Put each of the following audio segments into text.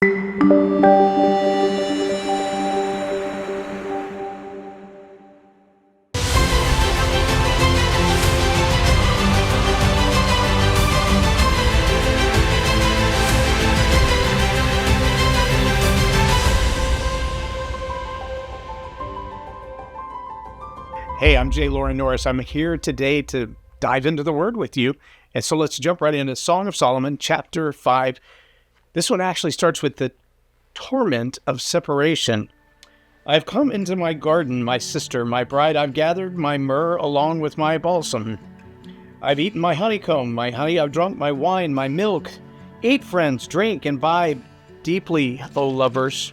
Hey, I'm J Loren Norris. I'm here today to dive into the Word with you. And so let's jump right into Song of Solomon, chapter 5. This one actually starts with the torment of separation. I've come into my garden, my sister, my bride. I've gathered my myrrh along with my balsam. I've eaten my honeycomb, my honey. I've drunk my wine, my milk. Eat, friends, drink, and vibe deeply, O lovers.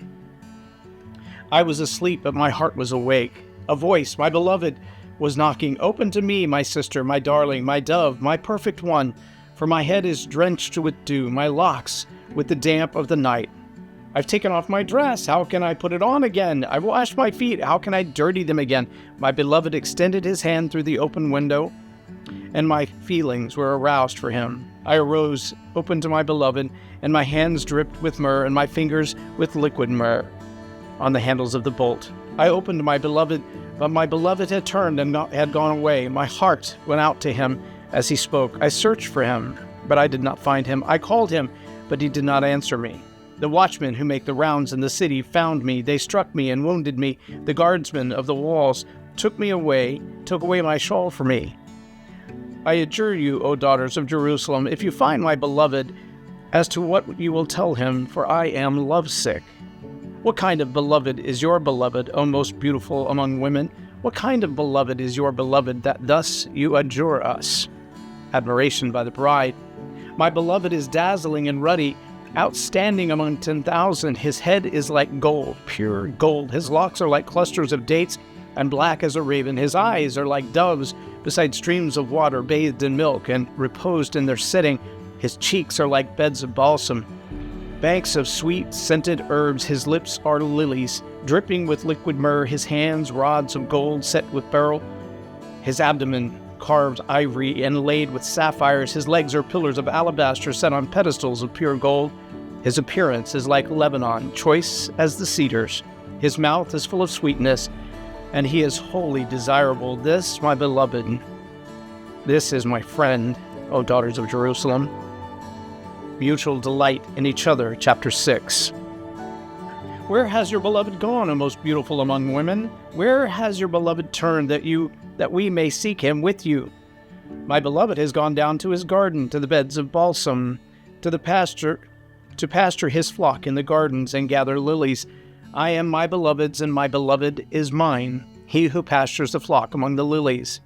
I was asleep, but my heart was awake. A voice, my beloved, was knocking. Open to me, my sister, my darling, my dove, my perfect one, for my head is drenched with dew, my locks with the damp of the night. I've taken off my dress. How can I put it on again? I washed my feet. How can I dirty them again? My beloved extended his hand through the open window, and my feelings were aroused for him. I arose, opened to my beloved, and my hands dripped with myrrh, and my fingers with liquid myrrh on the handles of the bolt. I opened to my beloved, but my beloved had turned and had gone away. My heart went out to him as he spoke. I searched for him, but I did not find him. I called him, but he did not answer me. The watchmen who make the rounds in the city found me. They struck me and wounded me. The guardsmen of the walls took away my shawl for me. I adjure you, O daughters of Jerusalem, if you find my beloved, as to what you will tell him, for I am lovesick. What kind of beloved is your beloved, O most beautiful among women? What kind of beloved is your beloved, that thus you adjure us? Admiration by the bride. My beloved is dazzling and ruddy, outstanding among 10,000. His head is like gold, pure gold. His locks are like clusters of dates, and black as a raven. His eyes are like doves beside streams of water, bathed in milk and reposed in their sitting. His cheeks are like beds of balsam, banks of sweet, scented herbs. His lips are lilies, dripping with liquid myrrh. His hands, rods of gold set with beryl. His abdomen, carved ivory and laid with sapphires. His legs are pillars of alabaster set on pedestals of pure gold. His appearance is like Lebanon, choice as the cedars. His mouth is full of sweetness, and he is wholly desirable. This, my beloved, this is my friend, O daughters of Jerusalem. Mutual delight in each other, chapter 6. Where has your beloved gone, O most beautiful among women? Where has your beloved turned that we may seek him with you? My beloved has gone down to his garden, to the beds of balsam, to pasture his flock in the gardens and gather lilies. I am my beloved's, and my beloved is mine, he who pastures the flock among the lilies.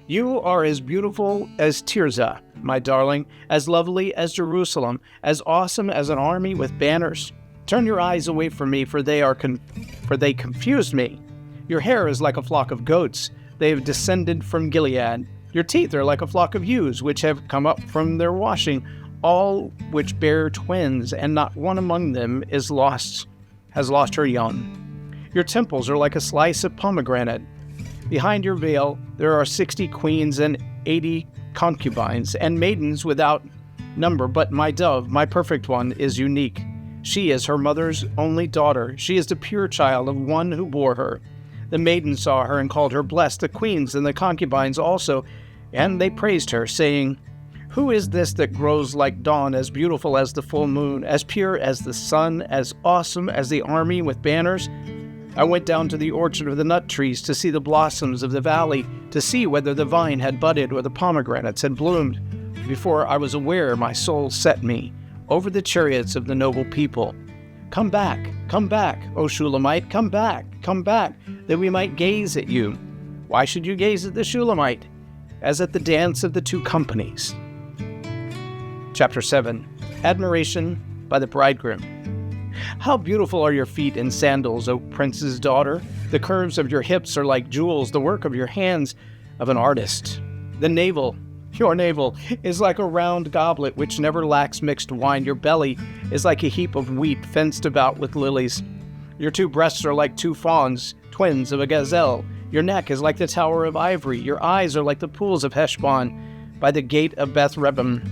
You are as beautiful as Tirzah, my darling, as lovely as Jerusalem, as awesome as an army with banners. Turn your eyes away from me, for they confused me. Your hair is like a flock of goats. They have descended from Gilead. Your teeth are like a flock of ewes, which have come up from their washing, all which bear twins, and not one among them has lost her young. Your temples are like a slice of pomegranate. Behind your veil there are 60 queens and 80 concubines, and maidens without number. But my dove, my perfect one, is unique. She is her mother's only daughter. She is the pure child of one who bore her. The maidens saw her and called her blessed, the queens and the concubines also, and they praised her, saying, Who is this that grows like dawn, as beautiful as the full moon, as pure as the sun, as awesome as the army with banners? I went down to the orchard of the nut trees to see the blossoms of the valley, to see whether the vine had budded or the pomegranates had bloomed. Before I was aware, my soul set me over the chariots of the noble people. Come back, O Shulamite, come back, that we might gaze at you. Why should you gaze at the Shulamite? As at the dance of the two companies. Chapter 7. Admiration by the bridegroom. How beautiful are your feet in sandals, O prince's daughter! The curves of your hips are like jewels, the work of your hands of an artist. Your navel, is like a round goblet which never lacks mixed wine. Your belly is like a heap of wheat fenced about with lilies. Your two breasts are like two fawns, twins of a gazelle. Your neck is like the tower of ivory. Your eyes are like the pools of Heshbon by the gate of Beth Rebbim.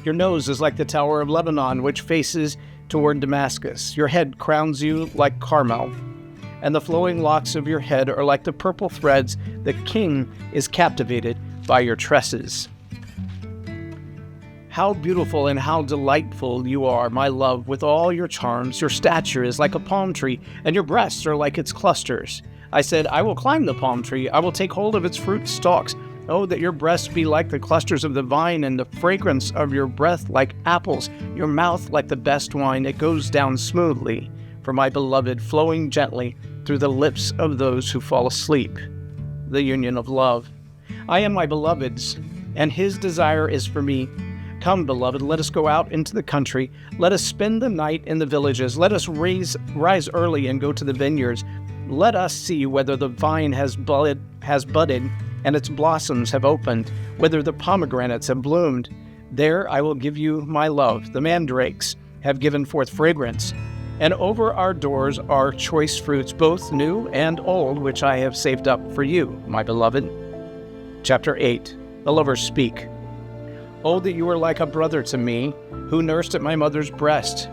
Your nose is like the tower of Lebanon, which faces toward Damascus. Your head crowns you like Carmel, and the flowing locks of your head are like the purple threads. The king is captivated by your tresses. How beautiful and how delightful you are, my love, with all your charms. Your stature is like a palm tree, and your breasts are like its clusters. I said, I will climb the palm tree. I will take hold of its fruit stalks. Oh, that your breasts be like the clusters of the vine, and the fragrance of your breath like apples, your mouth like the best wine. It goes down smoothly for my beloved, flowing gently through the lips of those who fall asleep. The union of love. I am my beloved's, and his desire is for me. Come, beloved, let us go out into the country. Let us spend the night in the villages. Let us rise early and go to the vineyards. Let us see whether the vine has budded and its blossoms have opened, whether the pomegranates have bloomed. There I will give you my love. The mandrakes have given forth fragrance, and over our doors are choice fruits, both new and old, which I have saved up for you, my beloved. Chapter 8. The lovers speak. Oh, that you were like a brother to me, who nursed at my mother's breast.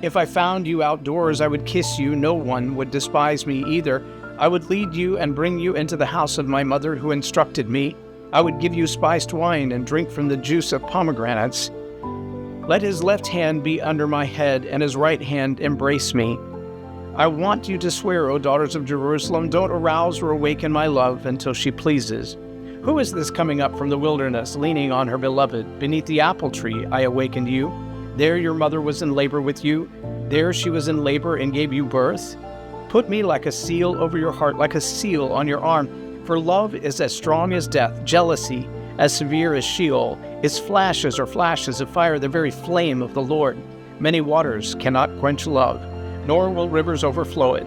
If I found you outdoors, I would kiss you. No one would despise me either. I would lead you and bring you into the house of my mother who instructed me. I would give you spiced wine and drink from the juice of pomegranates. Let his left hand be under my head and his right hand embrace me. I want you to swear, O daughters of Jerusalem, don't arouse or awaken my love until she pleases. Who is this coming up from the wilderness, leaning on her beloved? Beneath the apple tree I awakened you. There your mother was in labor with you. There she was in labor and gave you birth. Put me like a seal over your heart, like a seal on your arm. For love is as strong as death, jealousy as severe as Sheol. Its flashes are flashes of fire, the very flame of the Lord. Many waters cannot quench love, nor will rivers overflow it.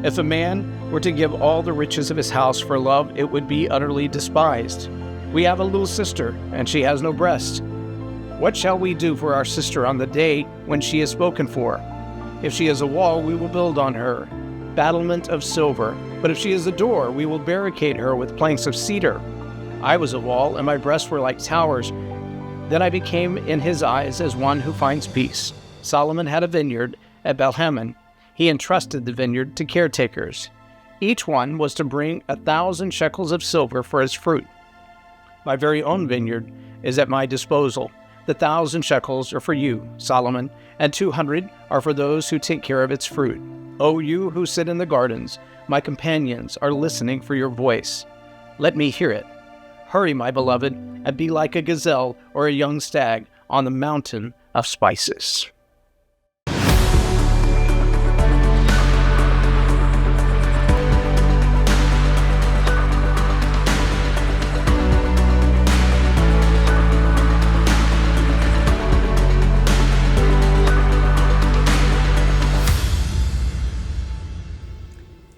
If a man were to give all the riches of his house for love, it would be utterly despised. We have a little sister, and she has no breast. What shall we do for our sister on the day when she is spoken for? If she is a wall, we will build on her, battlement of silver. But if she is a door, we will barricade her with planks of cedar. I was a wall, and my breasts were like towers. Then I became in his eyes as one who finds peace. Solomon had a vineyard at Baalhamon. He entrusted the vineyard to caretakers. Each one was to bring 1,000 shekels of silver for his fruit. My very own vineyard is at my disposal. The 1,000 shekels are for you, Solomon, and 200 are for those who take care of its fruit. O you who sit in the gardens, my companions are listening for your voice. Let me hear it. Hurry, my beloved, and be like a gazelle or a young stag on the mountain of spices.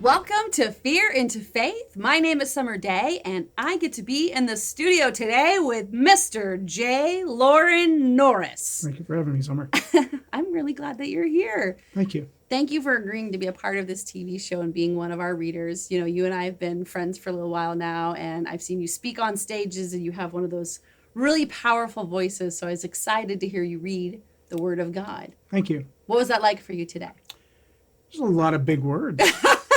Welcome to Fear into Faith. My name is Summer Day, and I get to be in the studio today with Mr. J Loren Norris. Thank you for having me, Summer. I'm really glad that you're here. Thank you. Thank you for agreeing to be a part of this TV show and being one of our readers. You know, you and I have been friends for a little while now, and I've seen you speak on stages, and you have one of those really powerful voices, so I was excited to hear you read the Word of God. Thank you. What was that like for you today? There's a lot of big words.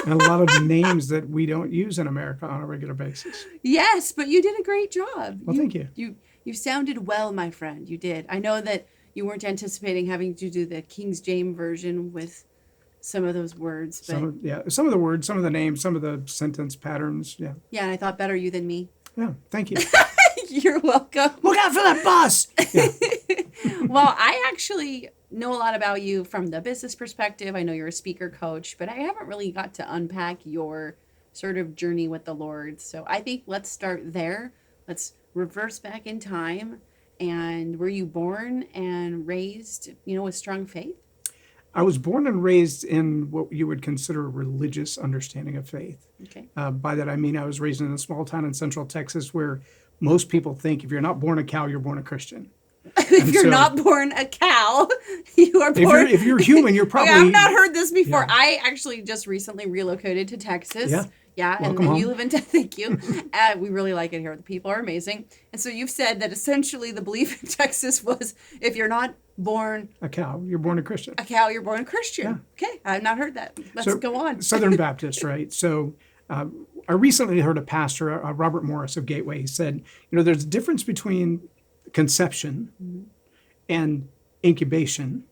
And a lot of names that we don't use in America on a regular basis. Yes, but you did a great job. Well, thank you. You sounded well, my friend. You did. I know that you weren't anticipating having to do the King James version with some of those words. But some of the words, some of the names, some of the sentence patterns. Yeah. Yeah, and I thought better you than me. Yeah, thank you. You're welcome. Look out for that bus! Yeah. Well, I actually know a lot about you from the business perspective. I know you're a speaker coach, but I haven't really got to unpack your sort of journey with the Lord. So I think let's start there. Let's reverse back in time. And were you born and raised, with strong faith? I was born and raised in what you would consider a religious understanding of faith. Okay. By that I mean I was raised in a small town in central Texas where most people think if you're not born a cow, you're born a Christian. If you're not born a cow, you are born... If you're human, you're probably... I've not heard this before. Yeah. I actually just recently relocated to Texas. Yeah. Yeah, Welcome and you home. live in thank you. We really like it here. The people are amazing. And so you've said that essentially the belief in Texas was if you're not born A cow. You're born a Christian. a cow, you're born a Yeah. Christian. Okay, I've not heard that. Let's So go on. Southern Baptist, right? So I recently heard a pastor, Robert Morris of Gateway, he said, there's a difference between conception and incubation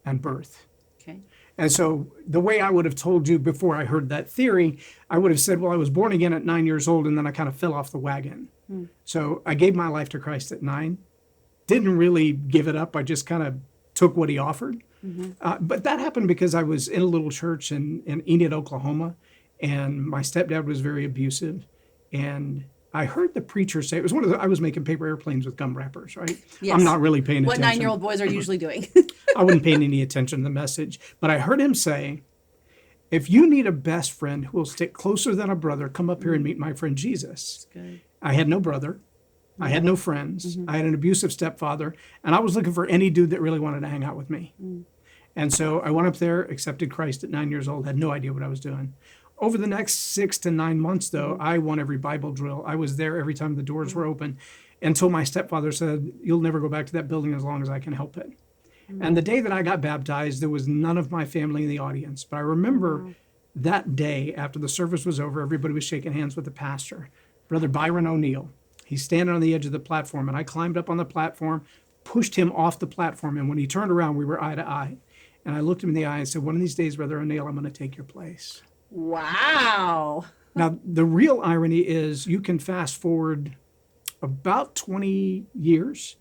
and birth. Okay. And so the way I would have told you before I heard that theory, I would have said, well, I was born again at 9 years old, and then I kind of fell off the wagon. So I gave my life to Christ at 9, didn't really give it up. I just kind of took what he offered. But that happened because I was in a little church in Enid, Oklahoma, and my stepdad was very abusive. And I heard the preacher say, it was I was making paper airplanes with gum wrappers, right? Yes. I'm not really paying What attention. 9-year-old boys are usually doing. I wasn't paying any attention to the message. But I heard him say, if you need a best friend who will stick closer than a brother, come up here and meet my friend Jesus. Good. I had no brother. I had no friends. I had an abusive stepfather. And I was looking for any dude that really wanted to hang out with me. And so I went up there, accepted Christ at 9 years old, had no idea what I was doing. Over the next 6 to 9 months, though, I won every Bible drill. I was there every time the doors were open until my stepfather said, you'll never go back to that building as long as I can help it. And the day that I got baptized, there was none of my family in the audience. But I remember that day after the service was over, everybody was shaking hands with the pastor, Brother Byron O'Neill. He's standing on the edge of the platform, and I climbed up on the platform, pushed him off the platform, and when he turned around, we were eye to eye. And I looked him in the eye and said, one of these days, Brother O'Neill, I'm going to take your place. Wow. Now, the real irony is you can fast forward about 20 years,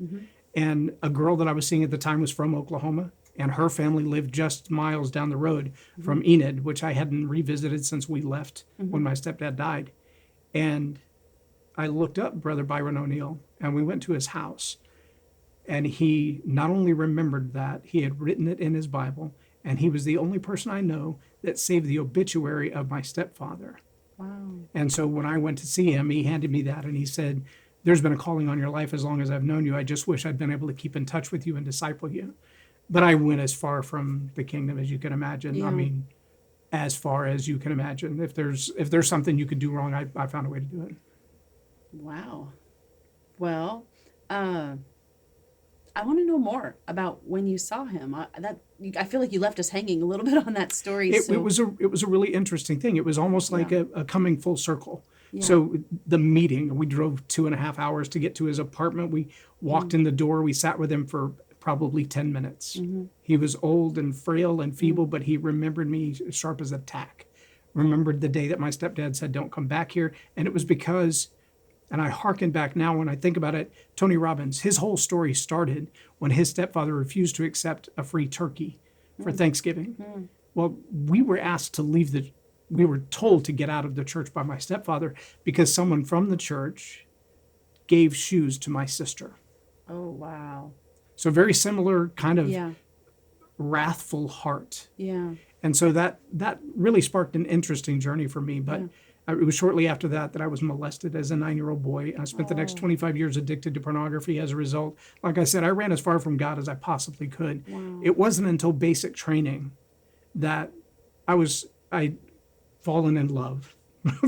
and a girl that I was seeing at the time was from Oklahoma, and her family lived just miles down the road from Enid, which I hadn't revisited since we left when my stepdad died. And I looked up Brother Byron O'Neill, and we went to his house. And he not only remembered that, he had written it in his Bible, and he was the only person I know that saved the obituary of my stepfather. Wow. And so when I went to see him, he handed me that, and he said, there's been a calling on your life as long as I've known you. I just wish I'd been able to keep in touch with you and disciple you. But I went as far from the kingdom as you can imagine. Yeah. I mean, as far as you can imagine. If there's something you could do wrong, I found a way to do it. Wow. Well, I want to know more about when you saw him. I feel like you left us hanging a little bit on that story. It was a really interesting thing. It was almost like a coming full circle. Yeah. So the meeting, we drove 2.5 hours to get to his apartment. We walked in the door. We sat with him for probably 10 minutes. He was old and frail and feeble, but he remembered me sharp as a tack. Remembered the day that my stepdad said, don't come back here. And it was because, and I hearken back now when I think about it, Tony Robbins, his whole story started when his stepfather refused to accept a free turkey for Thanksgiving. Well, we were asked to leave we were told to get out of the church by my stepfather because someone from the church gave shoes to my sister. Oh, wow. So very similar kind of Yeah. wrathful heart. Yeah. And so that really sparked an interesting journey for me. But it was shortly after that I was molested as a 9-year-old boy. I spent the next 25 years addicted to pornogaphy as a result. Like I said, I ran as far from God as I possibly could. Wow. It wasn't until basic training that I'd fallen in love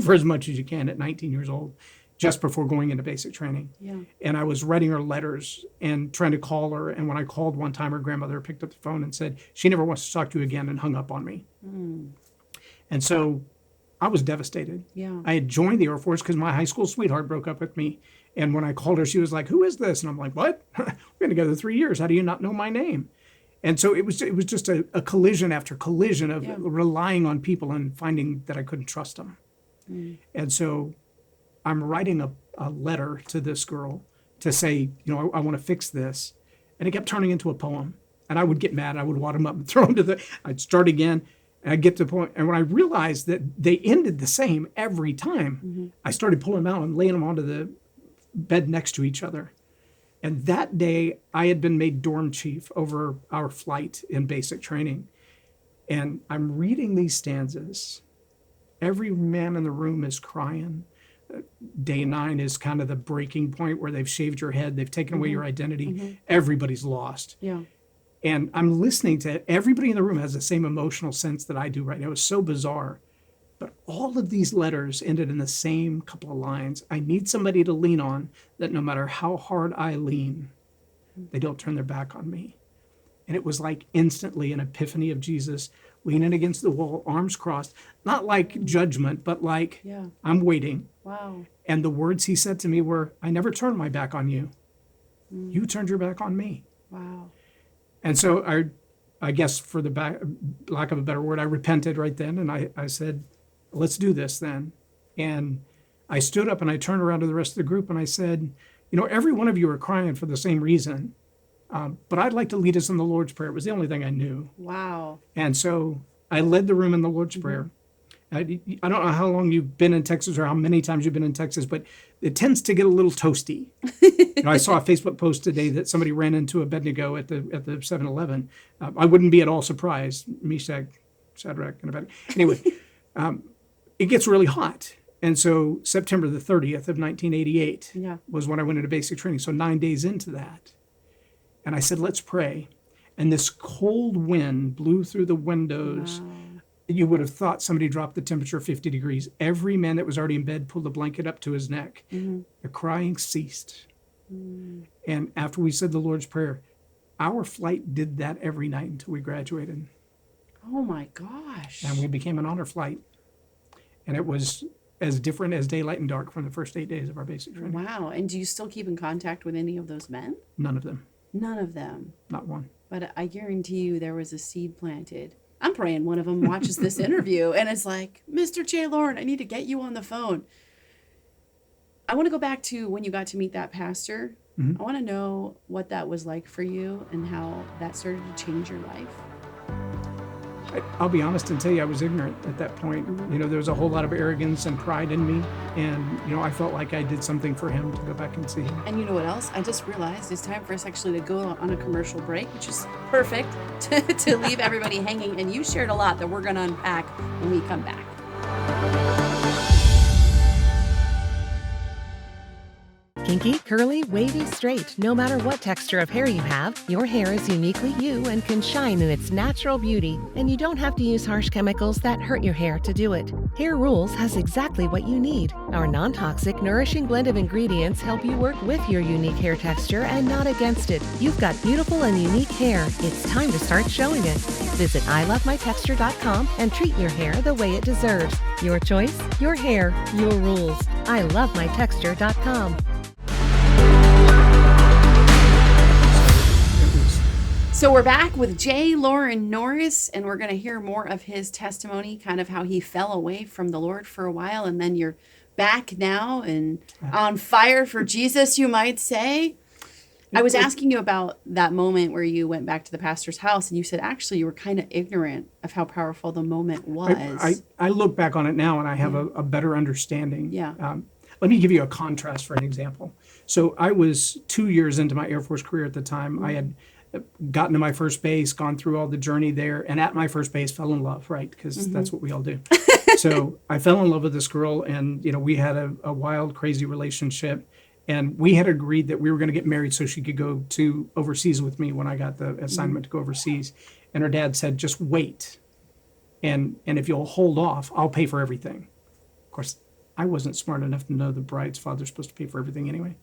for as much as you can at 19 years old, just before going into basic training. Yeah. And I was writing her letters and trying to call her. And when I called one time, her grandmother picked up the phone and said, she never wants to talk to you again, and hung up on me. And so I was devastated. Yeah. I had joined the Air Force because my high school sweetheart broke up with me. And when I called her, she was like, who is this? And I'm like, what? We've been together 3 years. How do you not know my name? And so it was just a collision after collision of relying on people and finding that I couldn't trust them. And so I'm writing a letter to this girl to say, I want to fix this. And it kept turning into a poem. And I would get mad. I would wad them up and throw them I'd start again. And I'd get to the point. And when I realized that they ended the same every time, I started pulling them out and laying them onto the bed next to each other. And that day, I had been made dorm chief over our flight in basic training. And I'm reading these stanzas. Every man in the room is crying. Day 9 is kind of the breaking point where they've shaved your head. They've taken away your identity. Everybody's lost. Yeah. And I'm listening to it. Everybody in the room has the same emotional sense that I do right now. It was so bizarre. But all of these letters ended in the same couple of lines. I need somebody to lean on, that no matter how hard I lean, they don't turn their back on me. And it was like instantly an epiphany of Jesus leaning against the wall, arms crossed, not like judgment, but like, Yeah. I'm waiting. Wow. And the words he said to me were, I never turned my back on you. You turned your back on me. Wow. And so I guess for the lack of a better word, I repented right then. And I said, let's do this then. And I stood up and I turned around to the rest of the group and I said, every one of you are crying for the same reason. But I'd like to lead us in the Lord's Prayer. It was the only thing I knew. Wow. And so I led the room in the Lord's Prayer. I don't know how long you've been in Texas or how many times you've been in Texas, but it tends to get a little toasty. I saw a Facebook post today that somebody ran into Abednego at the 7-Eleven. I wouldn't be at all surprised. Meshach, Shadrach, and Abednego. Anyway, it gets really hot. And so September the 30th of 1988 was when I went into basic training. So 9 days into that. And I said, let's pray. And this cold wind blew through the windows. Wow. You would have thought somebody dropped the temperature 50 degrees. Every man that was already in bed pulled a blanket up to his neck. The crying ceased. And after we said the Lord's Prayer, our flight did that every night until we graduated. Oh my gosh. And we became an honor flight. And it was as different as daylight and dark from the first 8 days of our basic training. Wow. And do you still keep in contact with any of those men? None of them. None of them. Not one. But I guarantee you there was a seed planted. I'm praying one of them watches this interview and is like, Mr. J Loren, I need to get you on the phone. I want to go back to when you got to meet that pastor. I want to know what that was like for you and how that started to change your life. I'll be honest and tell you, I was ignorant at that point. There was a whole lot of arrogance and pride in me. And, I felt like I did something for him to go back and see him. And you know what else? I just realized it's time for us actually to go on a commercial break, which is perfect to leave everybody hanging. And you shared a lot that we're going to unpack when we come back. Kinky, curly, wavy, straight, no matter what texture of hair you have, your hair is uniquely you and can shine in its natural beauty. And you don't have to use harsh chemicals that hurt your hair to do it. Hair Rules has exactly what you need. Our non-toxic, nourishing blend of ingredients help you work with your unique hair texture and not against it. You've got beautiful and unique hair. It's time to start showing it. Visit ilovemytexture.com and treat your hair the way it deserves. Your choice, your hair, your rules. ilovemytexture.com. So we're back with J Loren Norris, and we're going to hear more of his testimony, kind of how he fell away from the Lord for a while, and then you're back now and on fire for Jesus, you might say. I was asking you about that moment where you went back to the pastor's house, and you said actually you were kind of ignorant of how powerful the moment was. I look back on it now, and I have a better understanding. Yeah. Let me give you a contrast for an example. So I was 2 years into my Air Force career at the time. I had gotten to my first base, gone through all the journey there, and at my first base fell in love, right? Because that's what we all do. So I fell in love with this girl, and we had a wild, crazy relationship, and we had agreed that we were going to get married so she could go to overseas with me when I got the assignment to go overseas. And her dad said, just wait, and if you'll hold off, I'll pay for everything. Of course, I wasn't smart enough to know the bride's father's supposed to pay for everything anyway.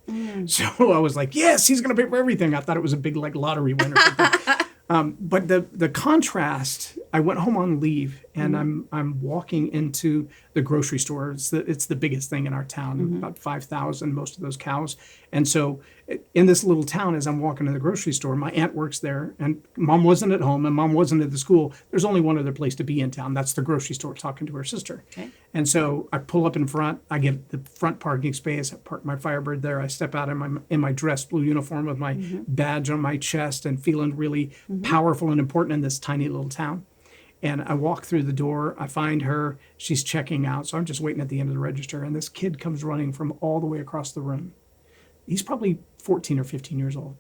So I was like, yes, he's going to pay for everything. I thought it was a big lottery win or something. But the contrast, I went home on leave and I'm walking into the grocery store. It's the biggest thing in our town, about 5,000, most of those cows. And so in this little town, as I'm walking to the grocery store, my aunt works there and mom wasn't at home and mom wasn't at the school. There's only one other place to be in town. That's the grocery store, talking to her sister. Okay. And so I pull up in front, I get the front parking space, I park my Firebird there, I step out in my dress blue uniform with my badge on my chest and feeling really powerful and important in this tiny little town. And I walk through the door, I find her, she's checking out. So I'm just waiting at the end of the register. And this kid comes running from all the way across the room. He's probably 14 or 15 years old.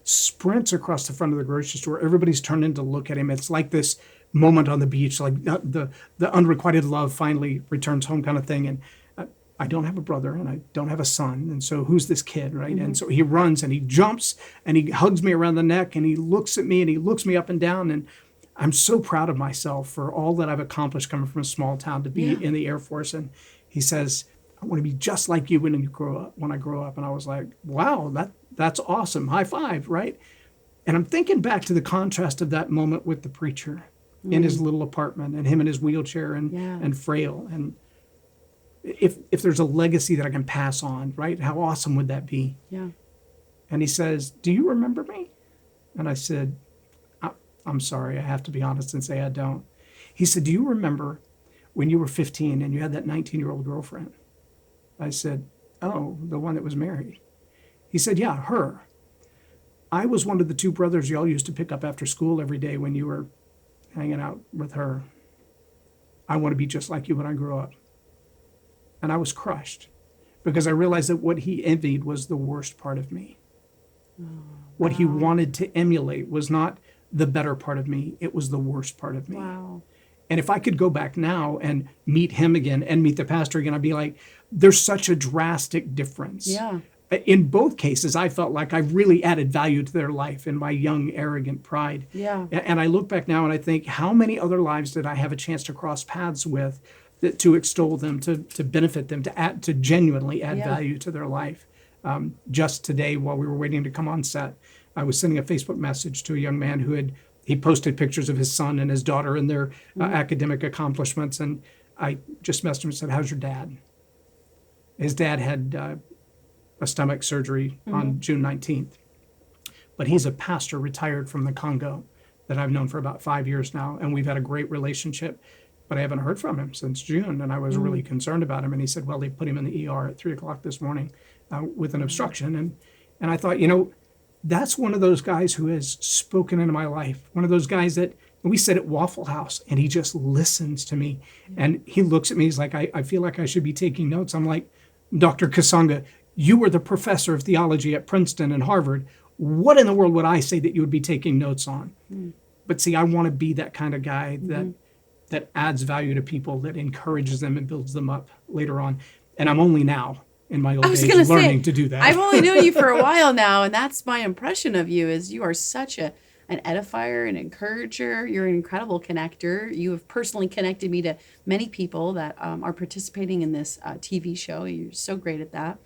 Sprints across the front of the grocery store. Everybody's turning to look at him. It's like this moment on the beach, like the unrequited love finally returns home kind of thing. And I don't have a brother and I don't have a son. And so who's this kid, right? And so he runs and he jumps and he hugs me around the neck and he looks at me and he looks me up and down. And I'm so proud of myself for all that I've accomplished coming from a small town to be Yeah. in the Air Force. And he says, I want to be just like you when I grow up. And I was like, wow, that's awesome. High five, right? And I'm thinking back to the contrast of that moment with the preacher in his little apartment and him in his wheelchair and frail. And if there's a legacy that I can pass on, right? How awesome would that be? Yeah. And he says, do you remember me? And I said, I'm sorry, I have to be honest and say I don't. He said, do you remember when you were 15 and you had that 19-year-old girlfriend? I said, oh, the one that was married. He said, yeah, her. I was one of the two brothers y'all used to pick up after school every day when you were hanging out with her. I want to be just like you when I grow up. And I was crushed because I realized that what he envied was the worst part of me. What he wanted to emulate was not the better part of me, it was the worst part of me. Wow. And if I could go back now and meet him again and meet the pastor again, I'd be like, there's such a drastic difference. Yeah. In both cases, I felt like I really added value to their life in my young, arrogant pride. Yeah. And I look back now and I think, how many other lives did I have a chance to cross paths with to extol them, to benefit them, to genuinely add value to their life? Just today, while we were waiting to come on set, I was sending a Facebook message to a young man he posted pictures of his son and his daughter and their academic accomplishments. And I just messaged him and said, how's your dad? His dad had a stomach surgery on June 19th. But he's a pastor retired from the Congo that I've known for about 5 years now. And we've had a great relationship, but I haven't heard from him since June. And I was really concerned about him. And he said, well, they put him in the ER at 3:00 this morning with an obstruction. And I thought, that's one of those guys who has spoken into my life. One of those guys that we sit at Waffle House and he just listens to me. And he looks at me, he's like, I feel like I should be taking notes. I'm like, Dr. Kasanga, you were the professor of theology at Princeton and Harvard. What in the world would I say that you would be taking notes on? But see, I want to be that kind of guy that adds value to people, that encourages them and builds them up later on. And I'm only now in my old age learning to do that. I've only known you for a while now, and that's my impression of you is you are such an edifier, an encourager. You're an incredible connector. You have personally connected me to many people that are participating in this TV show. You're so great at that.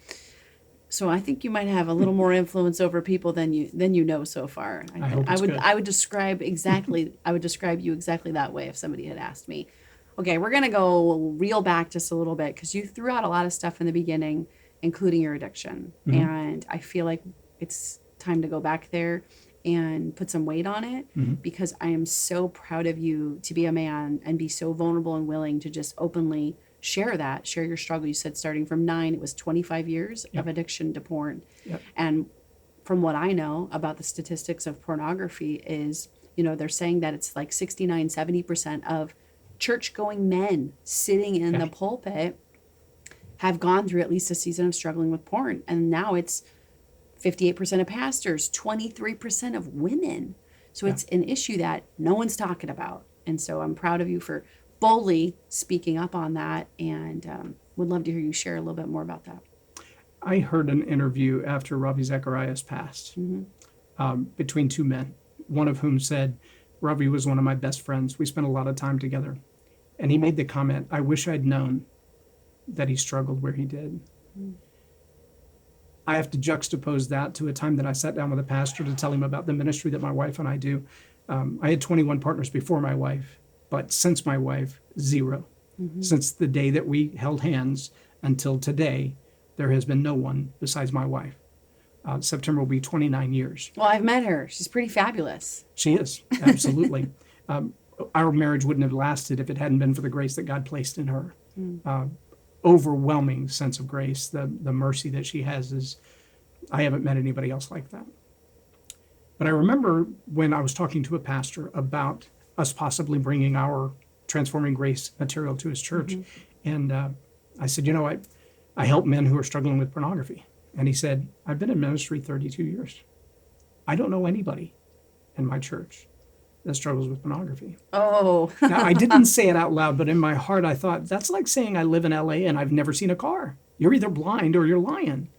So I think you might have a little more influence over people than you know so far. I would describe you exactly that way if somebody had asked me. Okay, we're gonna go reel back just a little bit because you threw out a lot of stuff in the beginning, including your addiction, and I feel like it's time to go back there and put some weight on it because I am so proud of you to be a man and be so vulnerable and willing to just openly share your struggle. You said starting from 9, it was 25 years of addiction to porn. Yep. And from what I know about the statistics of pornography is, they're saying that it's like 69-70% of church-going men sitting in the pulpit have gone through at least a season of struggling with porn. And now it's 58% of pastors, 23% of women. So it's an issue that no one's talking about. And so I'm proud of you for boldly speaking up on that, and would love to hear you share a little bit more about that. I heard an interview after Ravi Zacharias passed between two men, one of whom said, Ravi was one of my best friends. We spent a lot of time together. And he made the comment, I wish I'd known that he struggled where he did. I have to juxtapose that to a time that I sat down with a pastor to tell him about the ministry that my wife and I do. I had 21 partners before my wife, but since my wife, 0. Since the day that we held hands until today, there has been no one besides my wife. September will be 29 years. Well, I've met her. She's pretty fabulous. She is, absolutely. Our marriage wouldn't have lasted if it hadn't been for the grace that God placed in her. Overwhelming sense of grace. The mercy that she has is, I haven't met anybody else like that. But I remember when I was talking to a pastor about us possibly bringing our Transforming Grace material to his church. And I said, I help men who are struggling with pornography. And he said, I've been in ministry 32 years. I don't know anybody in my church that struggles with pornography. Oh. Now, I didn't say it out loud, but in my heart, I thought, that's like saying I live in LA and I've never seen a car. You're either blind or you're lying.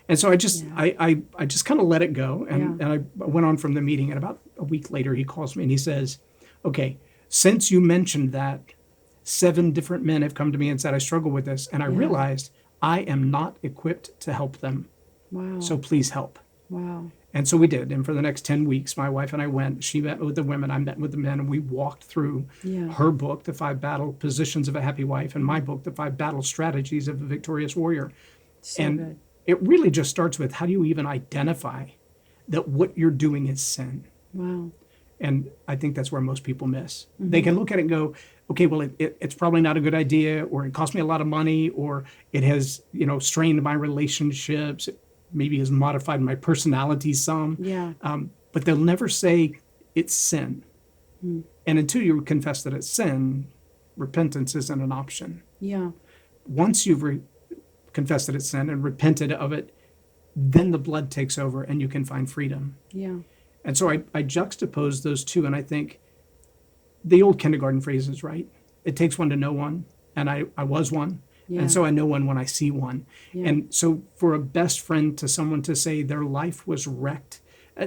And so I just kind of let it go. And I went on from the meeting. And about a week later, he calls me and he says, okay, since you mentioned that, 7 different men have come to me and said, I struggle with this. And I realized I am not equipped to help them. Wow. So please help. Wow. And so we did. And for the next 10 weeks, my wife and I went. She met with the women, I met with the men, and we walked through her book, The 5 Battle Positions of a Happy Wife, and my book, The 5 Battle Strategies of a Victorious Warrior. So and good. it really just starts with, how do you even identify that what you're doing is sin? Wow. And I think that's where most people miss. They can look at it and go, okay, well, it's probably not a good idea, or it cost me a lot of money, or it has, strained my relationships. It maybe has modified my personality some. Yeah. But they'll never say it's sin. And until you confess that it's sin, repentance isn't an option. Yeah. Once you've confessed that it's sin and repented of it, then the blood takes over and you can find freedom. Yeah. And so I juxtapose those two, and I think the old kindergarten phrase is right. It takes one to know one, and I was one. Yeah. And so I know one when I see one. Yeah. And so for a best friend to someone to say their life was wrecked,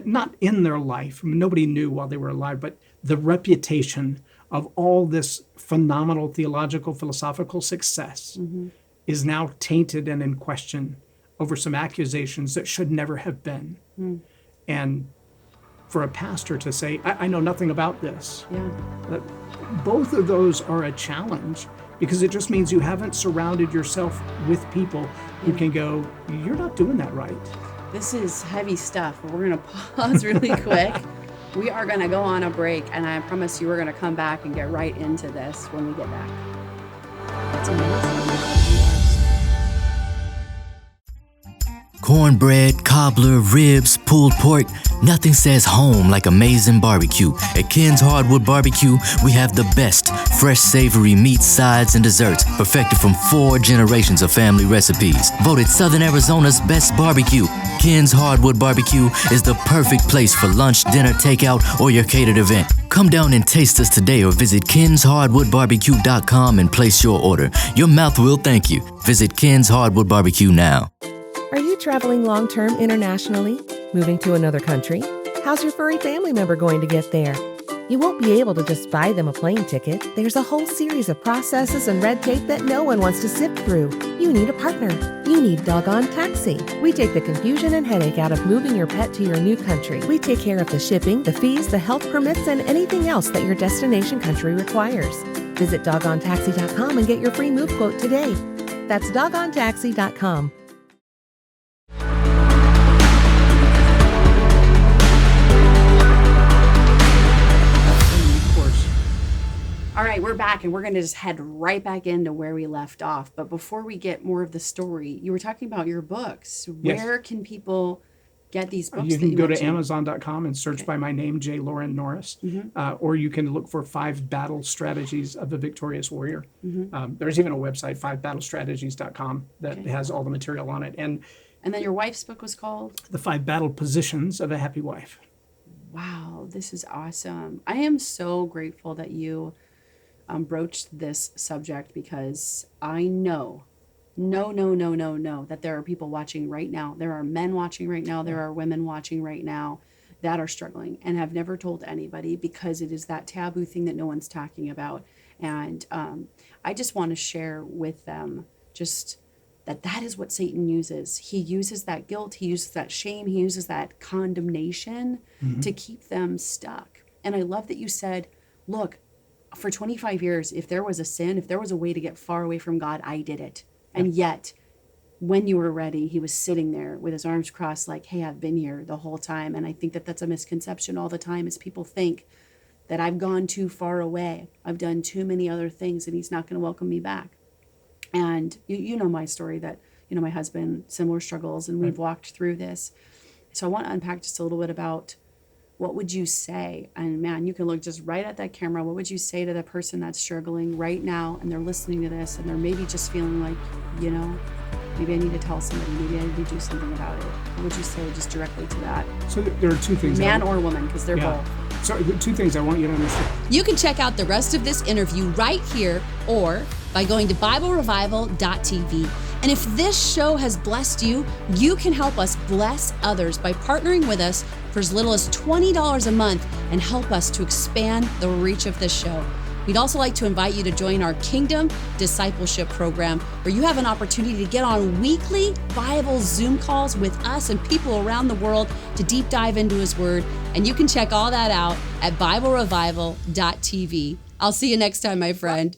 not in their life, nobody knew while they were alive, but the reputation of all this phenomenal theological, philosophical success is now tainted and in question over some accusations that should never have been. And for a pastor to say, I know nothing about this. Yeah. Both of those are a challenge, because it just means you haven't surrounded yourself with people who can go, you're not doing that right. This is heavy stuff. We're going to pause really quick. We are going to go on a break, and I promise you we're going to come back and get right into this when we get back. That's amazing. Cornbread, cobbler, ribs, pulled pork. Nothing says home like amazing barbecue. At Ken's Hardwood Barbecue, we have the best fresh, savory meats, sides, and desserts, perfected from 4 generations of family recipes. Voted Southern Arizona's best barbecue. Ken's Hardwood Barbecue is the perfect place for lunch, dinner, takeout, or your catered event. Come down and taste us today, or visit kenshardwoodbarbecue.com and place your order. Your mouth will thank you. Visit Ken's Hardwood Barbecue now. Are you traveling long-term internationally? Moving to another country? How's your furry family member going to get there? You won't be able to just buy them a plane ticket. There's a whole series of processes and red tape that no one wants to sift through. You need a partner. You need Doggone Taxi. We take the confusion and headache out of moving your pet to your new country. We take care of the shipping, the fees, the health permits, and anything else that your destination country requires. Visit doggonetaxi.com and get your free move quote today. That's doggonetaxi.com. All right, we're back, and we're going to just head right back into where we left off. But before we get more of the story, you were talking about your books. Yes. Where can people get these books? You can go to mentioned? Amazon.com and search by my name, J Loren Norris, or you can look for 5 Battle Strategies of a Victorious Warrior. There's even a website, 5battlestrategies.com, that has all the material on it. And then your wife's book was called? The 5 Battle Positions of a Happy Wife. Wow, this is awesome. I am so grateful that you broached this subject, because I know that there are people watching right now. There are men watching right now. There are women watching right now that are struggling and have never told anybody, because it is that taboo thing that no one's talking about. And I just want to share with them just that is what Satan uses. He uses that guilt. He uses that shame. He uses that condemnation to keep them stuck. And I love that you said, look, for 25 years, if there was a sin, if there was a way to get far away from God, I did it. And yet, when you were ready, he was sitting there with his arms crossed like, hey, I've been here the whole time. And I think that that's a misconception all the time, is people think that I've gone too far away. I've done too many other things, and he's not going to welcome me back. And you know my story, that, my husband, similar struggles, and we've walked through this. So I want to unpack just a little bit about, what would you say? And man, you can look just right at that camera. What would you say to the person that's struggling right now, and they're listening to this, and they're maybe just feeling like, maybe I need to tell somebody, maybe I need to do something about it? What would you say just directly to that? So there are 2 things. Man or woman, because they're both. So the 2 things I want you to understand. You can check out the rest of this interview right here, or by going to BibleRevival.tv. And if this show has blessed you, you can help us bless others by partnering with us for as little as $20 a month and help us to expand the reach of this show. We'd also like to invite you to join our Kingdom Discipleship Program, where you have an opportunity to get on weekly Bible Zoom calls with us and people around the world to deep dive into His Word. And you can check all that out at BibleRevival.tv. I'll see you next time, my friend.